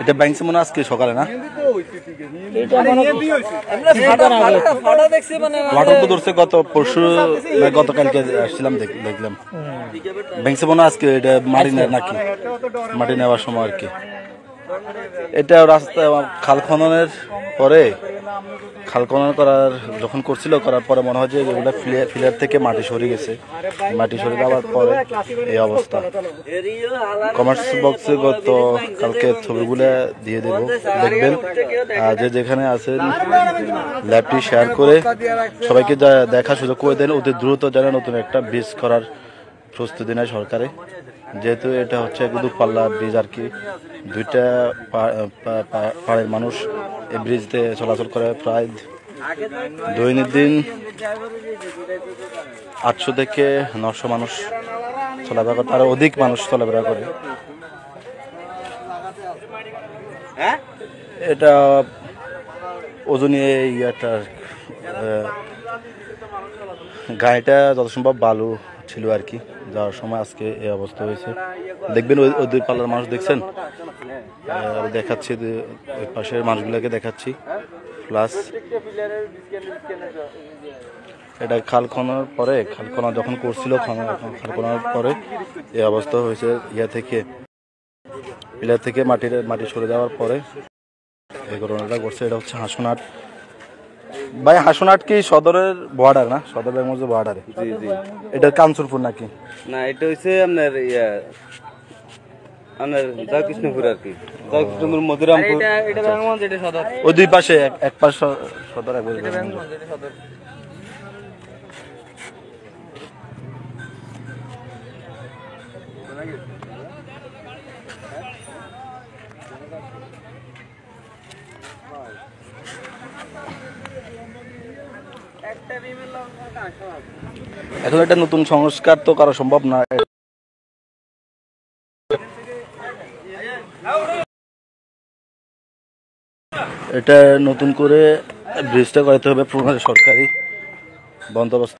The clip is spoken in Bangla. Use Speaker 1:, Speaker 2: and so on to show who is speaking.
Speaker 1: এটা ব্যাংকসে মনে আজকে সকালে না তো ধরছে গত পরশু গতকালকে আসছিলাম দেখলাম ব্যাংকসে মনে আজকে এটা মাটি নেয় নাকি মাটি নেওয়ার সময় আর কি এটা রাস্তা খাল খননের পরে খাল খনন করার যখন করার পরে মনে হয় যে এগুলো ফিলার থেকে মাটি সরে গেছে মাটি সরে যাওয়ার পরে এই অবস্থা কমার্স বক্সে গত কালকে ছবিগুলো দিয়ে দেব দেখবেন আর যেখানে আছেন ল্যাবটি শেয়ার করে সবাইকে দেখার সুযোগ করে দেন অতি দ্রুত যেন নতুন একটা ব্রিজ করার প্রস্তুতি নেয় সরকারে যেহেতু এটা হচ্ছে দূরপাল্লা ব্রিজ আর কি দুইটা পাড়ের মানুষ এই ব্রিজতে চলাচল করে প্রায় দৈনন্দিন 800 থেকে 900 মানুষ চলাফেরা করে তার অধিক মানুষ চলাফেরা করে এটা ওজনীয় ইয়াটার গাড়িটা যত সম্ভব বালু ছিল আর কি যাওয়ার সময় আজকে এই অবস্থা হয়েছে দেখবেন ওই দুই পাল্লার মানুষ দেখছেন দেখাচ্ছি ওই পাশের মানুষগুলোকে দেখাচ্ছি প্লাস এটা খাল খনার পরে খাল খনা যখন করছিল খাল খনার পরে এই অবস্থা হয়েছে পিলার থেকে মাটি সরে যাওয়ার পরে এই ঘটনাটা ঘটছে এটা হচ্ছে হাসনাট ভাই হাসনাট কি সদরের বর্ডার না সদর বেগমগঞ্জ বর্ডারে জি জি এটা কাঞ্চনপুর নাকি
Speaker 2: না এটা হইছে আপনার আপনার জয়কৃষ্ণপুর আর কি জয়কৃষ্ণপুর মধুরামপুর এটা বেগমগঞ্জ এটা সদর
Speaker 1: ওই দুই পাশে এক পাশ সদর এক পাশে বেগমগঞ্জ এটা সদর এখন একটা নতুন সংস্কার তো করা সম্ভব না এটা নতুন করে ব্রিজটা করাতে হবে সরকারি বন্দোবস্ত